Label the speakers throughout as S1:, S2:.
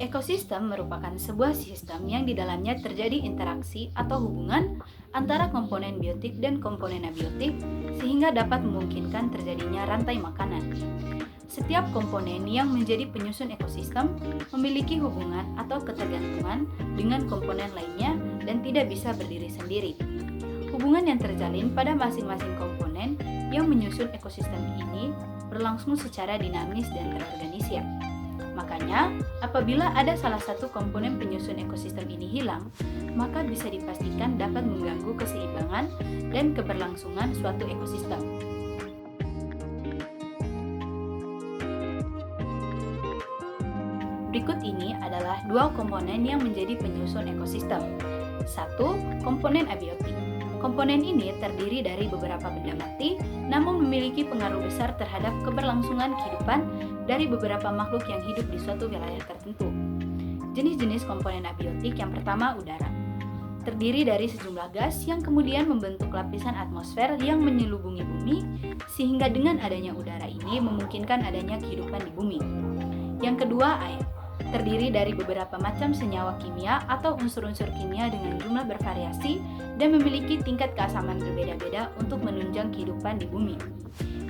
S1: Ekosistem merupakan sebuah sistem yang di dalamnya terjadi interaksi atau hubungan antara komponen biotik dan komponen abiotik sehingga dapat memungkinkan terjadinya rantai makanan. Setiap komponen yang menjadi penyusun ekosistem memiliki hubungan atau ketergantungan dengan komponen lainnya dan tidak bisa berdiri sendiri. Hubungan yang terjalin pada masing-masing komponen yang menyusun ekosistem ini berlangsung secara dinamis dan terorganisir. Makanya, apabila ada salah satu komponen penyusun ekosistem ini hilang, maka bisa dipastikan dapat mengganggu keseimbangan dan keberlangsungan suatu ekosistem. Berikut ini adalah dua komponen yang menjadi penyusun ekosistem. Satu, komponen abiotik. Komponen ini terdiri dari beberapa benda mati, namun memiliki pengaruh besar terhadap keberlangsungan kehidupan dari beberapa makhluk yang hidup di suatu wilayah tertentu. Jenis-jenis komponen abiotik yang pertama, udara. Terdiri dari sejumlah gas yang kemudian membentuk lapisan atmosfer yang menyelubungi bumi, sehingga dengan adanya udara ini memungkinkan adanya kehidupan di bumi. Yang kedua, air. Terdiri dari beberapa macam senyawa kimia atau unsur-unsur kimia dengan jumlah bervariasi dan memiliki tingkat keasaman berbeda-beda untuk menunjang kehidupan di bumi.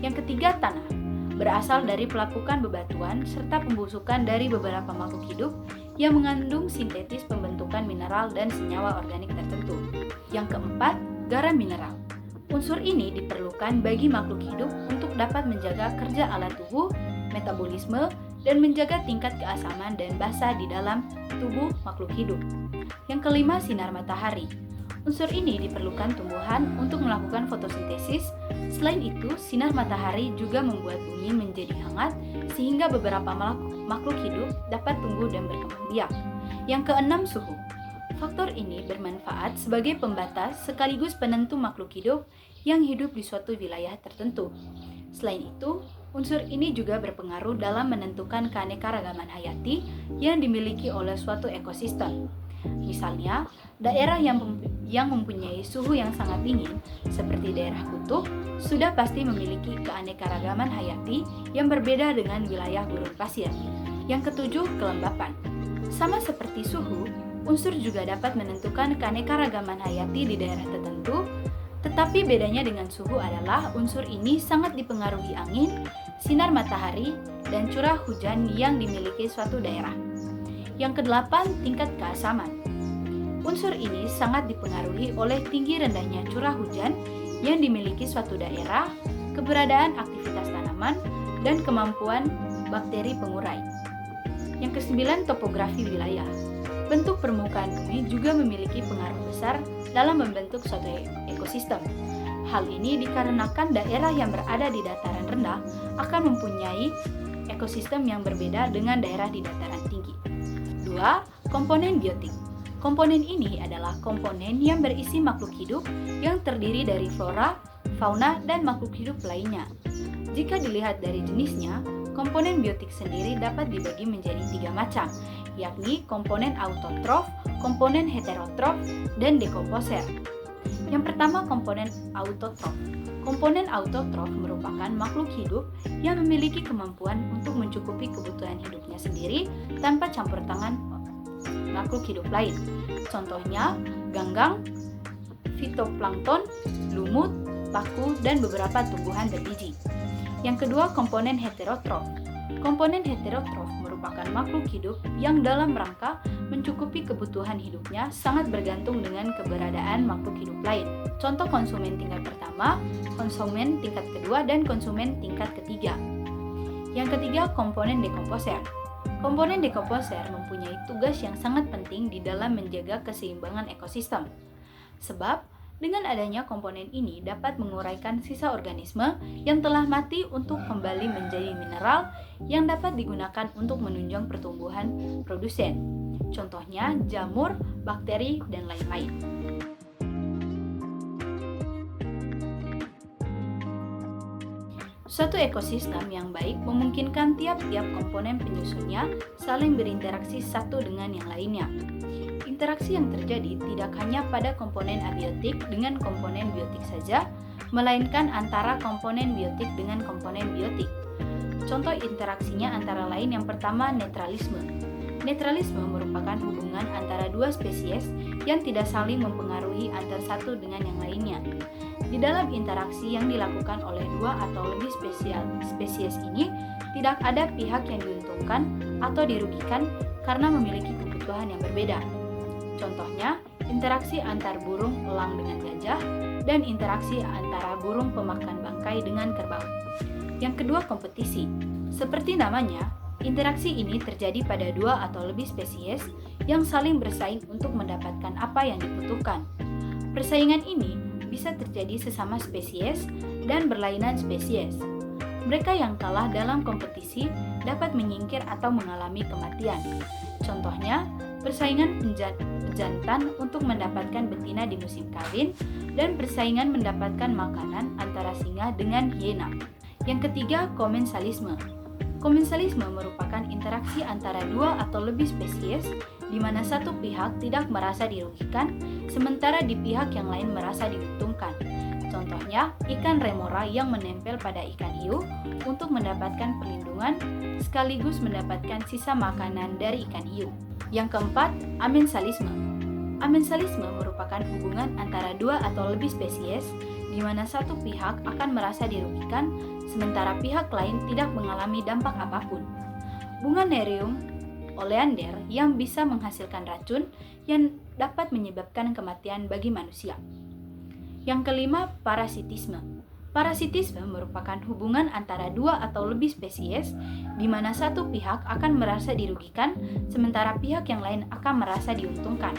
S1: Yang ketiga, tanah. Berasal dari pelapukan bebatuan serta pembusukan dari beberapa makhluk hidup yang mengandung sintetis pembentukan mineral dan senyawa organik tertentu. Yang keempat, garam mineral. Unsur ini diperlukan bagi makhluk hidup untuk dapat menjaga kerja alat tubuh, metabolisme, dan menjaga tingkat keasaman dan basa di dalam tubuh makhluk hidup. Yang kelima, sinar matahari. Unsur ini diperlukan tumbuhan untuk melakukan fotosintesis. Selain itu, sinar matahari juga membuat bumi menjadi hangat sehingga beberapa makhluk hidup dapat tumbuh dan berkembang biak. Yang keenam, suhu. Faktor ini bermanfaat sebagai pembatas sekaligus penentu makhluk hidup yang hidup di suatu wilayah tertentu. Selain itu, unsur ini juga berpengaruh dalam menentukan keanekaragaman hayati yang dimiliki oleh suatu ekosistem. Misalnya, daerah yang mempunyai suhu yang sangat dingin, seperti daerah kutub, sudah pasti memiliki keanekaragaman hayati yang berbeda dengan wilayah gurun pasir. Yang ketujuh, kelembapan. Sama seperti suhu, unsur juga dapat menentukan keanekaragaman hayati di daerah tertentu, tetapi bedanya dengan suhu adalah unsur ini sangat dipengaruhi angin, sinar matahari, dan curah hujan yang dimiliki suatu daerah. Yang kedelapan, tingkat keasaman. Unsur ini sangat dipengaruhi oleh tinggi rendahnya curah hujan yang dimiliki suatu daerah, keberadaan aktivitas tanaman, dan kemampuan bakteri pengurai. Yang kesembilan, topografi wilayah. Bentuk permukaan bumi juga memiliki pengaruh besar dalam membentuk suatu ekosistem. Hal ini dikarenakan daerah yang berada di dataran rendah akan mempunyai ekosistem yang berbeda dengan daerah di dataran tinggi. 2. Komponen biotik. Komponen ini adalah komponen yang berisi makhluk hidup yang terdiri dari flora, fauna, dan makhluk hidup lainnya. Jika dilihat dari jenisnya, komponen biotik sendiri dapat dibagi menjadi 3 macam, yakni komponen autotrof, komponen heterotrof, dan dekomposer. Yang pertama, komponen autotrof. Komponen autotrof merupakan makhluk hidup yang memiliki kemampuan untuk mencukupi kebutuhan hidupnya sendiri tanpa campur tangan makhluk hidup lain. Contohnya, ganggang, fitoplankton, lumut, paku, dan beberapa tumbuhan berbiji. Yang kedua, komponen heterotrof. Komponen heterotrof merupakan makhluk hidup yang dalam rangka mencukupi kebutuhan hidupnya sangat bergantung dengan keberadaan makhluk hidup lain. Contoh konsumen tingkat pertama, konsumen tingkat kedua, dan konsumen tingkat ketiga. Yang ketiga, komponen dekomposer. Komponen dekomposer mempunyai tugas yang sangat penting di dalam menjaga keseimbangan ekosistem. Sebab, dengan adanya komponen ini dapat menguraikan sisa organisme yang telah mati untuk kembali menjadi mineral yang dapat digunakan untuk menunjang pertumbuhan produsen. Contohnya jamur, bakteri, dan lain-lain. Suatu ekosistem yang baik memungkinkan tiap-tiap komponen penyusunnya saling berinteraksi satu dengan yang lainnya. Interaksi yang terjadi tidak hanya pada komponen abiotik dengan komponen biotik saja, melainkan antara komponen biotik dengan komponen biotik. Contoh interaksinya antara lain yang pertama, netralisme. Netralisme merupakan hubungan antara dua spesies yang tidak saling mempengaruhi antar satu dengan yang lainnya. Di dalam interaksi yang dilakukan oleh dua atau lebih spesies ini, tidak ada pihak yang diuntungkan atau dirugikan karena memiliki kebutuhan yang berbeda. Contohnya, interaksi antar burung elang dengan gajah dan interaksi antara burung pemakan bangkai dengan kerbau. Yang kedua, kompetisi. Seperti namanya, interaksi ini terjadi pada dua atau lebih spesies yang saling bersaing untuk mendapatkan apa yang dibutuhkan. Persaingan ini bisa terjadi sesama spesies dan berlainan spesies. Mereka yang kalah dalam kompetisi dapat menyingkir atau mengalami kematian. Contohnya, persaingan pejantan untuk mendapatkan betina di musim kawin dan persaingan mendapatkan makanan antara singa dengan hiena. Yang ketiga, komensalisme. Komensalisme merupakan interaksi antara dua atau lebih spesies di mana satu pihak tidak merasa dirugikan, sementara di pihak yang lain merasa diuntungkan. Contohnya, ikan remora yang menempel pada ikan hiu untuk mendapatkan perlindungan sekaligus mendapatkan sisa makanan dari ikan hiu. Yang keempat, amensalisme. Amensalisme merupakan hubungan antara dua atau lebih spesies di mana satu pihak akan merasa dirugikan, sementara pihak lain tidak mengalami dampak apapun. Bunga Nerium oleander yang bisa menghasilkan racun yang dapat menyebabkan kematian bagi manusia. Yang kelima, parasitisme. Parasitisme merupakan hubungan antara dua atau lebih spesies di mana satu pihak akan merasa dirugikan, sementara pihak yang lain akan merasa diuntungkan.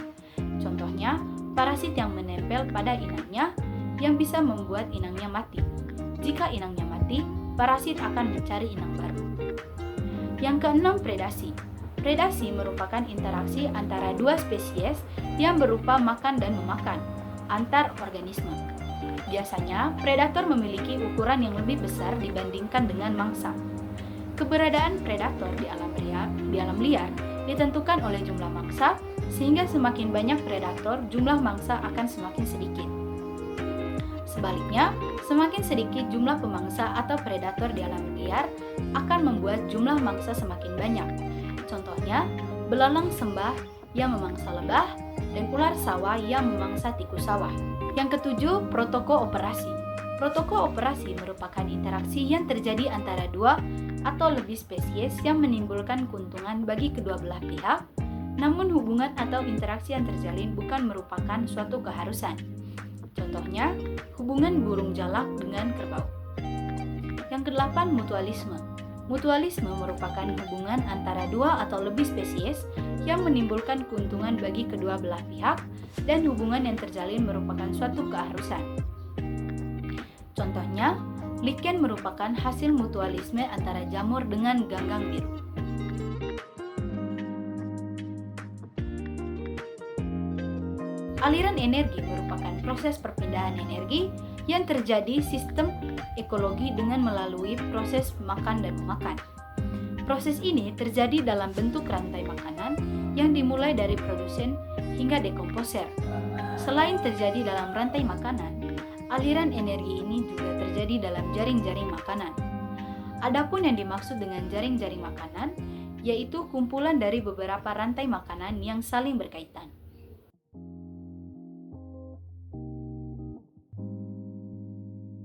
S1: Contohnya, parasit yang menempel pada inangnya yang bisa membuat inangnya mati. Jika inangnya mati, parasit akan mencari inang baru. Yang keenam, predasi. Predasi merupakan interaksi antara dua spesies yang berupa makan dan memakan antar organisme. Biasanya, predator memiliki ukuran yang lebih besar dibandingkan dengan mangsa. Keberadaan predator di alam liar ditentukan oleh jumlah mangsa, sehingga semakin banyak predator, jumlah mangsa akan semakin sedikit. Sebaliknya, semakin sedikit jumlah pemangsa atau predator di alam liar akan membuat jumlah mangsa semakin banyak. Contohnya, belalang sembah yang memangsa lebah dan ular sawah yang memangsa tikus sawah. Yang ketujuh, protokol operasi. Protokol operasi merupakan interaksi yang terjadi antara dua atau lebih spesies yang menimbulkan keuntungan bagi kedua belah pihak, namun hubungan atau interaksi yang terjalin bukan merupakan suatu keharusan. Contohnya, hubungan burung jalak dengan kerbau. Yang kedelapan, mutualisme. Mutualisme merupakan hubungan antara dua atau lebih spesies yang menimbulkan keuntungan bagi kedua belah pihak dan hubungan yang terjalin merupakan suatu keharusan. Contohnya, lichen merupakan hasil mutualisme antara jamur dengan ganggang biru. Aliran energi merupakan proses perpindahan energi yang terjadi sistem ekologi dengan melalui proses makan dan memakan. Proses ini terjadi dalam bentuk rantai makanan yang dimulai dari produsen hingga dekomposer. Selain terjadi dalam rantai makanan, aliran energi ini juga terjadi dalam jaring-jaring makanan. Adapun yang dimaksud dengan jaring-jaring makanan, yaitu kumpulan dari beberapa rantai makanan yang saling berkaitan.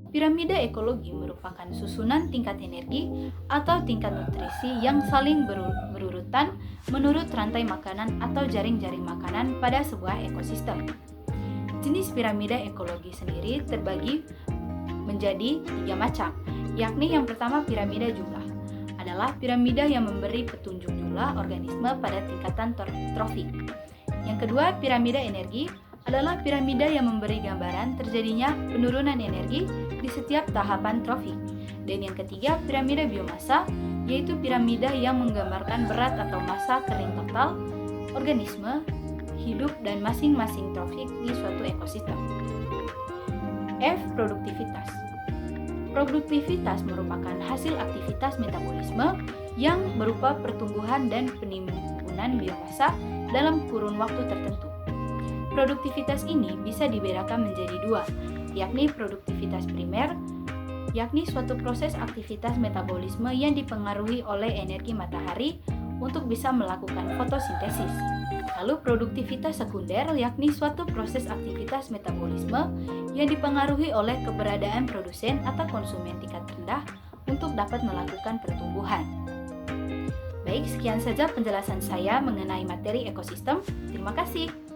S1: Piramida ekologi merupakan susunan tingkat energi atau tingkat nutrisi yang saling berurutan menurut rantai makanan atau jaring-jaring makanan pada sebuah ekosistem. Jenis piramida ekologi sendiri terbagi menjadi 3 macam, yakni yang pertama piramida jumlah, adalah piramida yang memberi petunjuk jumlah organisme pada tingkatan trofik. Yang kedua, piramida energi adalah piramida yang memberi gambaran terjadinya penurunan energi di setiap tahapan trofik. Dan yang ketiga, piramida biomasa, yaitu piramida yang menggambarkan berat atau massa kering total organisme hidup dan masing-masing trofik di suatu ekosistem. F. Produktivitas. Produktivitas merupakan hasil aktivitas metabolisme yang berupa pertumbuhan dan penimbunan biomasa dalam kurun waktu tertentu. Produktivitas ini bisa dibedakan menjadi dua, yakni produktivitas primer, yakni suatu proses aktivitas metabolisme yang dipengaruhi oleh energi matahari untuk bisa melakukan fotosintesis. Lalu produktivitas sekunder yakni suatu proses aktivitas metabolisme yang dipengaruhi oleh keberadaan produsen atau konsumen tingkat rendah untuk dapat melakukan pertumbuhan. Baik, sekian saja penjelasan saya mengenai materi ekosistem. Terima kasih.